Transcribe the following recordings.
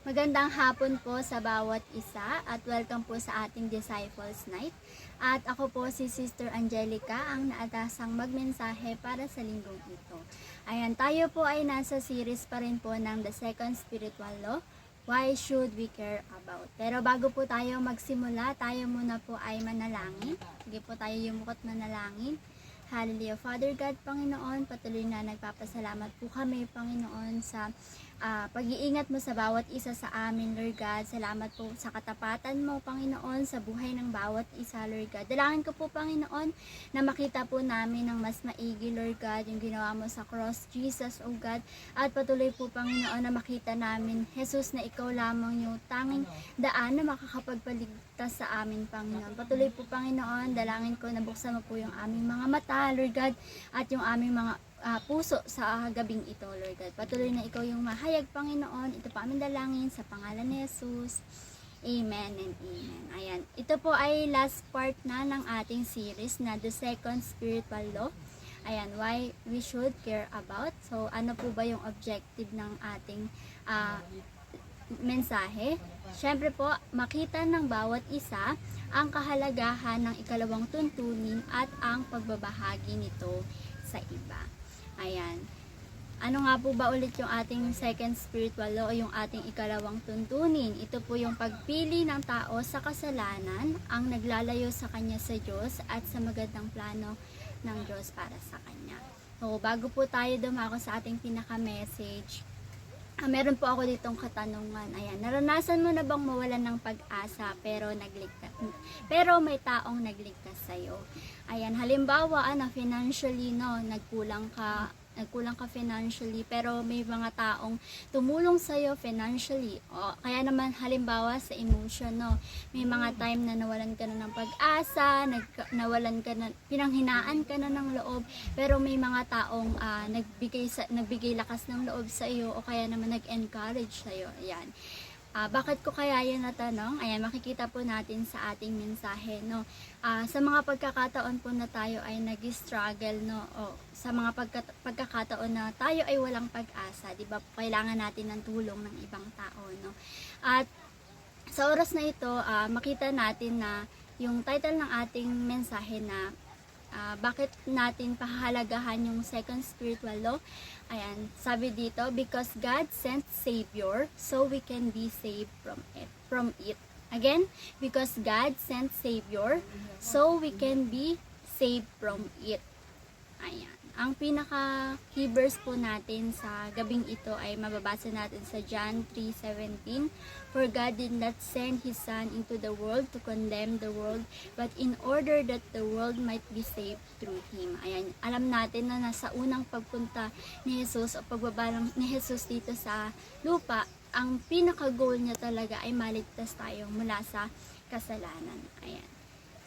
Magandang hapon po sa bawat isa at welcome po sa ating Disciples Night. At ako po si Sister Angelica, ang naatasang magmensahe para sa linggong ito. Ayan, tayo po ay nasa series pa rin po ng The Second Spiritual Law, Why Should We Care About? Pero bago po tayo magsimula, tayo muna po ay manalangin. Sige po tayo yumukot manalangin. Hallelujah. Father God, Panginoon, patuloy na nagpapasalamat po kami, Panginoon, sa pag-iingat mo sa bawat isa sa amin, Lord God. Salamat po sa katapatan mo, Panginoon, sa buhay ng bawat isa, Lord God. Dalangin ko po, Panginoon, na makita po namin ng mas maigi, Lord God, yung ginawa mo sa cross, Jesus, O God. At patuloy po, Panginoon, na makita namin, Jesus, na ikaw lamang yung tanging daan na makakapagpaligtas sa amin, Panginoon. Patuloy po, Panginoon, dalangin ko na buksan mo po yung aming mga mata, Lord God, at yung aming mga puso sa gabing ito, Lord God. Patuloy na ikaw yung mahayag, Panginoon. Ito pa aming dalangin sa pangalan ni Jesus. Amen and amen. Ayan. Ito po ay last part na ng ating series na The Second Spiritual Law. Ayan, why we should care about. So, ano po ba yung objective ng ating mensahe? Siyempre po, makita ng bawat isa ang kahalagahan ng ikalawang tuntunin at ang pagbabahagi nito sa iba. Ayan. Ano nga po ba ulit yung ating second spiritual law o yung ating ikalawang tuntunin? Ito po yung pagpili ng tao sa kasalanan, ang naglalayo sa kanya sa Diyos at sa magandang plano ng Diyos para sa kanya. So, bago po tayo dumako sa ating pinaka-message, meron po ako ditong katanungan. Ayan, naranasan mo na bang mawalan ng pag-asa pero may taong nagligtas sa'yo? Ayan, halimbawa, financially, no, nagkulang ka financially, pero may mga taong tumulong sa'yo financially. O, kaya naman, halimbawa, sa emotion, no, may mga time na nawalan ka na ng pag-asa, nawalan ka na, pinanghinaan ka na ng loob, pero may mga taong nagbigay lakas ng loob sa iyo, o kaya naman nag-encourage sa iyo. Ayan. Bakit ko kaya yan natanong? Ayan, makikita po natin sa ating mensahe, no. Sa mga pagkakataon po na tayo ay nag-struggle, no, o sa mga pagkakataon na tayo ay walang pag-asa, di ba? Kailangan natin ng tulong ng ibang tao, no. At sa oras na ito, makita natin na yung title ng ating mensahe na bakit natin pahahalagahan yung second spiritual law. Ayan, sabi dito, because God sent Savior so we can be saved from it. Again, because God sent Savior so we can be saved from it. Ayan. Ang pinaka key verse po natin sa gabing ito ay mababasa natin sa John 3:17. For God did not send His Son into the world to condemn the world, but in order that the world might be saved through Him. Ayan, alam natin na nasa unang pagpunta ni Jesus o pagbabalang ni Jesus dito sa lupa, ang pinaka-goal niya talaga ay maligtas tayo mula sa kasalanan. Ayan.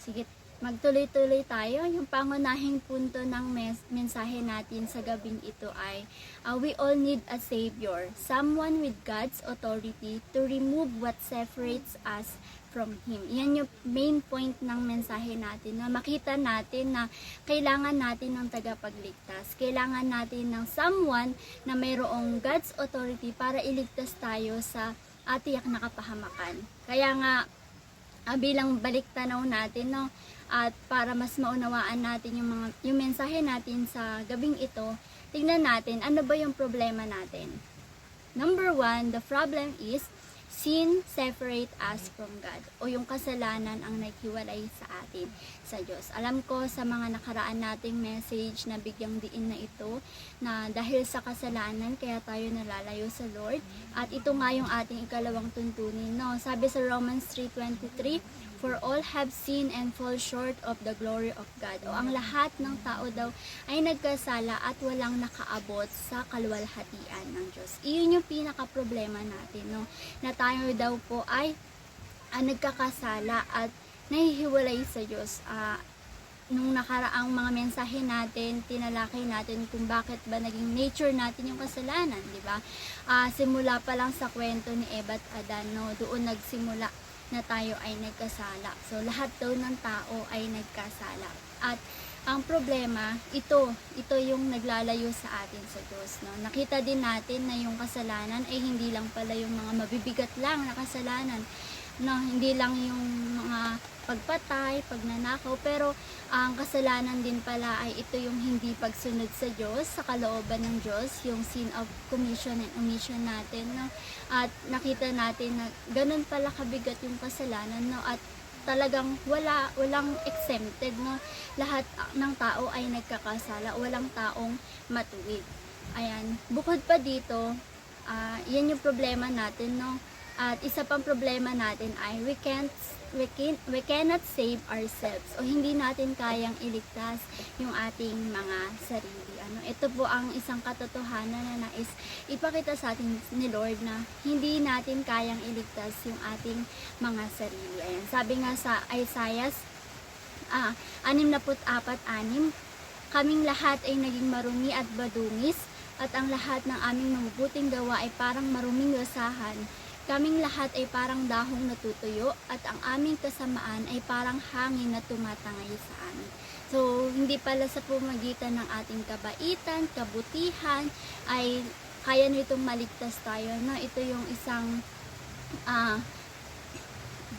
Sige, magtuloy-tuloy tayo. Yung pangunahing punto ng mensahe natin sa gabing ito ay we all need a Savior, someone with God's authority to remove what separates us from Him. Yan yung main point ng mensahe natin, na makita natin na kailangan natin ng tagapagligtas. Kailangan natin ng someone na mayroong God's authority para iligtas tayo sa tiyak na kapahamakan. Kaya nga, bilang baliktanaw natin, no, at para mas maunawaan natin yung mensahe natin sa gabing ito, tingnan natin ano ba yung problema natin. Number 1, the problem is sin separate us from God, o yung kasalanan ang naghiwalay sa atin sa Diyos. Alam ko sa mga nakaraan nating message na bigyang diin na ito, na dahil sa kasalanan kaya tayo nalalayo sa Lord, at ito nga yung ating ikalawang tuntunin, no. Sabi sa Romans 3:23, for all have sinned and fall short of the glory of God. O ang lahat ng tao daw ay nagkasala at walang nakaabot sa kaluwalhatian ng Diyos. Iyon yung pinaka-problema natin, no, na tayo daw po ay nagkakasala at nahihiwalay sa Diyos. Nung nakaraang mga mensahe natin, tinalakay natin kung bakit ba naging nature natin yung kasalanan, di ba? Simula pa lang sa kwento ni Eva at Adan, no, doon nagsimula na tayo ay nagkasala. So, lahat daw ng tao ay nagkasala. At ang problema, ito yung naglalayo sa atin sa Diyos, no? Nakita din natin na yung kasalanan ay hindi lang pala yung mga mabibigat lang na kasalanan, no? Hindi lang yung mga pagpatay, pagnanakaw, pero ang kasalanan din pala ay ito yung hindi pagsunod sa Diyos, sa kalooban ng Diyos, yung sin of commission and omission natin, no? At nakita natin na ganun pala kabigat yung kasalanan, no? At talagang walang exempted, no? Lahat ng tao ay nagkakasala, walang taong matuwid. Ayan, bukod pa dito, yan yung problema natin, no? At isa pang problema natin ay we cannot save ourselves, o hindi natin kayang iligtas yung ating mga sarili. Ito po ang isang katotohanan na nais ipakita sa atin ni Lord, na hindi natin kayang iligtas yung ating mga sarili. Ayan, sabi nga sa Isaiah 64:6, kaming lahat ay naging marumi at badungis, at ang lahat ng aming mabubuting gawa ay parang maruming basahan. Kaming lahat ay parang dahong natutuyo, at ang aming kasamaan ay parang hangin na tumatangay sa amin. So, hindi pala sa pamagitan ng ating kabaitan, kabutihan, ay kaya nitong maligtas tayo, no? Ito yung isang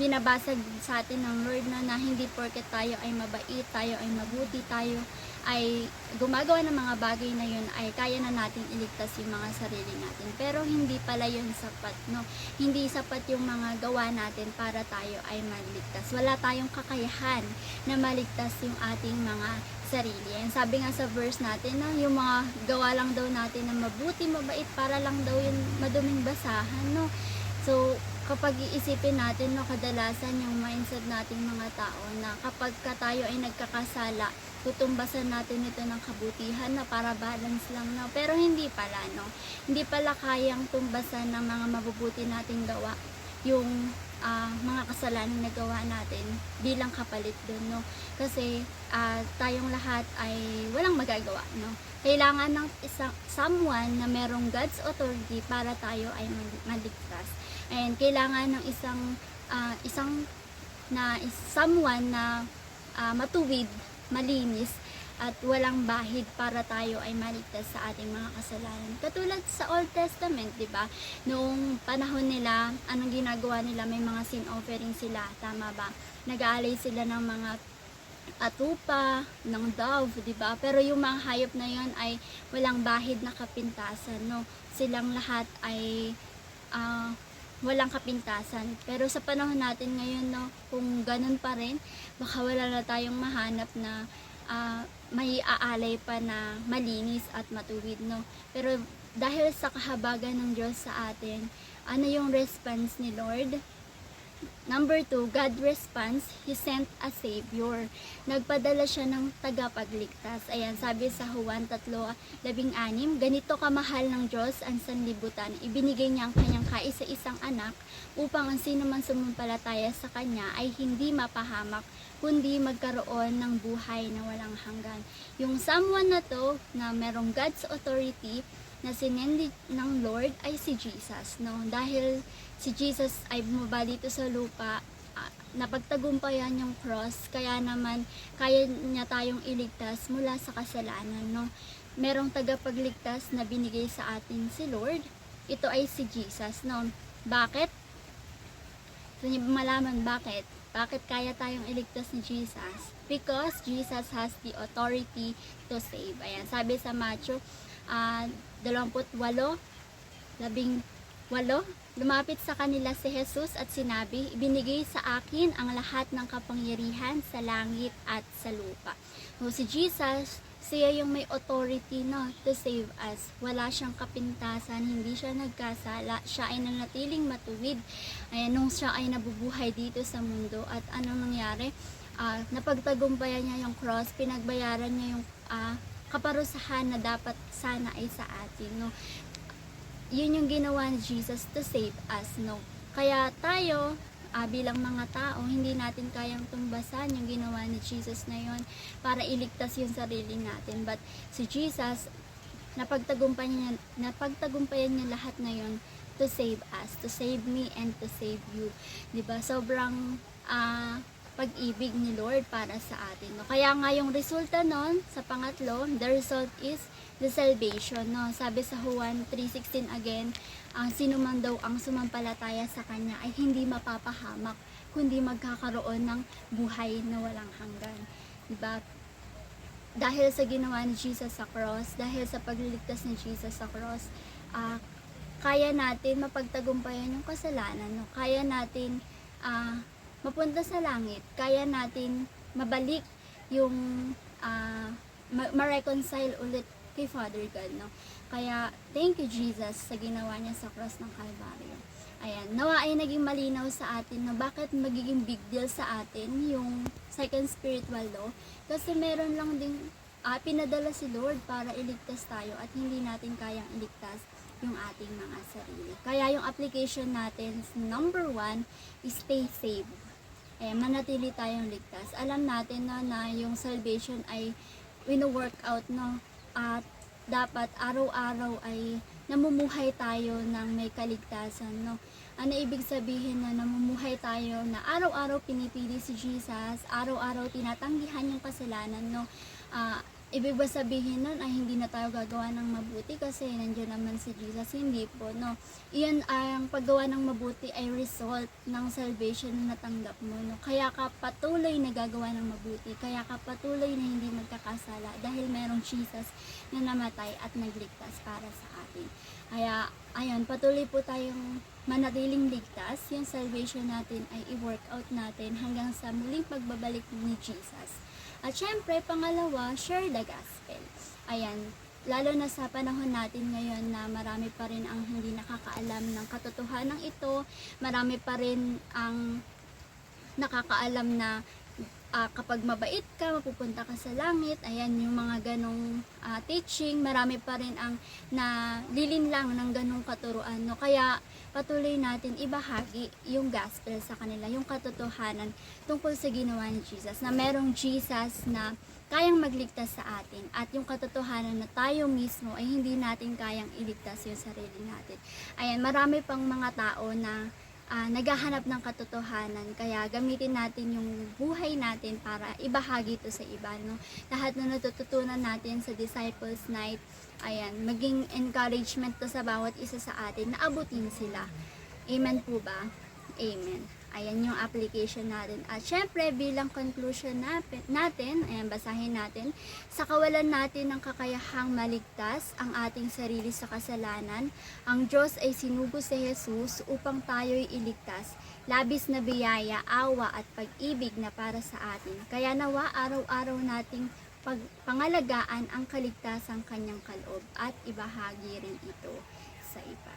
binabasag sa atin ng Lord, na hindi porket tayo ay mabait, tayo ay mabuti, tayo ay gumagawa ng mga bagay na yun ay kaya na natin iligtas yung mga sarili natin. Pero hindi pala yun sapat, no? Hindi sapat yung mga gawa natin para tayo ay maligtas. Wala tayong kakayahan na maligtas yung ating mga sarili. And sabi nga sa verse natin, no, yung mga gawa lang daw natin na mabuti, mabait, para lang daw yung maduming basahan, no? So, kapag iisipin natin, no, kadalasan yung mindset nating mga tao na kapag tayo ay nagkakasala, tutumbasan natin ito ng kabutihan na para balance lang, no? Pero hindi pala, no? Hindi pala kayang tumbasan ng mga mabubuti nating gawa yung mga kasalanan na gawa natin bilang kapalit dun, no? Kasi tayong lahat ay walang magagawa, no? Kailangan ng someone na merong God's authority para tayo ay maligtas. And kailangan ng someone na matuwid, malinis, at walang bahid para tayo ay maligtas sa ating mga kasalanan. Katulad sa Old Testament, di ba? Noong panahon nila, anong ginagawa nila? May mga sin offering sila, tama ba? Nag-aalay sila ng mga atupa, ng dove, di ba? Pero yung mga hayop na yon ay walang bahid na kapintasan, no? Silang lahat ay walang kapintasan. Pero sa panahon natin ngayon, no, kung ganun pa rin, baka wala na tayong mahanap na may aalay pa na malinis at matuwid, no. Pero dahil sa kahabagan ng Diyos sa atin, ano yung response ni Lord? Number 2, God responds, He sent a Savior. Nagpadala siya ng tagapagligtas. Ayan, sabi sa Juan 3:16, ganito kamahal ng Diyos ang sanlibutan, ibinigay niya ang kanyang kaisa-isang anak, upang ang sino man sumumpalataya sa kanya ay hindi mapahamak, kundi magkaroon ng buhay na walang hanggan. Yung someone na to, na merong God's authority, na sinendi ng Lord, ay si Jesus, no? Dahil si Jesus ay bumaba dito sa lupa, napagtagumpayan yung cross, kaya naman kaya niya tayong iligtas mula sa kasalanan, no? Merong tagapagligtas na binigay sa atin si Lord. Ito ay si Jesus, no? Bakit? So, malaman bakit kaya tayong iligtas ni Jesus? Because Jesus has the authority to save. Ayan, sabi sa Matthew 28:18, lumapit sa kanila si Jesus at sinabi, ibinigay sa akin ang lahat ng kapangyarihan sa langit at sa lupa. So, si Jesus, siya yung may authority, no, to save us. Wala siyang kapintasan, hindi siya nagkasala, siya ay nanatiling matuwid. Ayan, nung siya ay nabubuhay dito sa mundo, at anong nangyari? Napagtagumpayan niya yung cross, pinagbayaran niya yung kaparusahan na dapat sana ay sa atin, no. Yun yung ginawa ni Jesus to save us, no. Kaya tayo, bilang mga tao, hindi natin kayang tumbasan yung ginawa ni Jesus na yun para iligtas yung sarili natin. But si Jesus, napagtagumpayan niya lahat na yun to save us, to save me and to save you. 'Di ba? Sobrang pag-ibig ni Lord para sa atin. No? Kaya nga yung resulta nun, sa pangatlo, the result is the salvation. No? Sabi sa Juan 3:16 again, ang sino man daw ang sumampalataya sa Kanya ay hindi mapapahamak, kundi magkakaroon ng buhay na walang hanggan. Diba? Dahil sa ginawa ni Jesus sa cross, dahil sa pagliligtas ni Jesus sa cross, kaya natin mapagtagumpayan yung kasalanan. No? Kaya natin mapunta sa langit, kaya natin mabalik yung ma-reconcile ulit kay Father God, no? Kaya thank you Jesus sa ginawa niya sa cross ng Calvario. Ayan, nawa ay naging malinaw sa atin na bakit magiging big deal sa atin yung second spiritual law, kasi meron lang ding pinadala si Lord para iligtas tayo at hindi natin kayang iligtas yung ating mga sarili. Kaya yung application natin, number 1 is stay safe. Manatili tayong ligtas. Alam natin na yung salvation ay wino-work out, no? At dapat araw-araw ay namumuhay tayo ng may kaligtasan, no? Ano ibig sabihin na namumuhay tayo na araw-araw pinipili si Jesus, araw-araw tinatanggihan yung kasalanan, no? Ibig ba sabihin nun ay hindi na tayo gagawa ng mabuti kasi nandiyan naman si Jesus? Hindi po, no? Iyan ang paggawa ng mabuti ay result ng salvation na natanggap mo, no? Kaya ka patuloy na gagawa ng mabuti, kaya ka patuloy na hindi magkakasala dahil merong Jesus na namatay at nagligtas para sa atin. Kaya, ayun, patuloy po tayong manatiling ligtas. Yung salvation natin ay i-work out natin hanggang sa muling pagbabalik ni Jesus. At syempre, pangalawa, share the gospel. Ayan, lalo na sa panahon natin ngayon na marami pa rin ang hindi nakakaalam ng katotohanan ito, marami pa rin ang nakakaalam na kapag mabait ka, mapupunta ka sa langit. Ayan, yung mga ganong teaching, marami pa rin ang nalilinlang ng ganong katuruan, no? Kaya patuloy natin ibahagi yung gospel sa kanila, yung katotohanan tungkol sa ginawa ni Jesus, na merong Jesus na kayang magligtas sa atin, at yung katotohanan na tayo mismo ay hindi natin kayang iligtas yung sarili natin. Ayan, marami pang mga tao na naghahanap ng katotohanan, kaya gamitin natin yung buhay natin para ibahagi ito sa iba, no? Lahat na natututunan natin sa Disciples Night, ayan, maging encouragement to sa bawat isa sa atin na abutin sila. Amen po ba? Amen. Ayan yung application natin. At syempre, bilang conclusion natin, ayan, basahin natin, sa kawalan natin ng kakayahang maligtas ang ating sarili sa kasalanan, ang Diyos ay sinugo si Jesus upang tayo'y iligtas. Labis na biyaya, awa at pag-ibig na para sa atin. Kaya nawa araw-araw nating pangalagaan ang kaligtasang kanyang kaloob at ibahagi rin ito sa iba.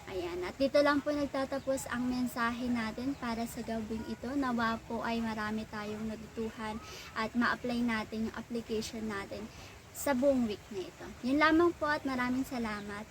Ayan, at dito lang po nagtatapos ang mensahe natin para sa gabing ito. Nawa po ay marami tayong natutuhan at ma-apply natin yung application natin sa buong week na ito. Yun lamang po at maraming salamat.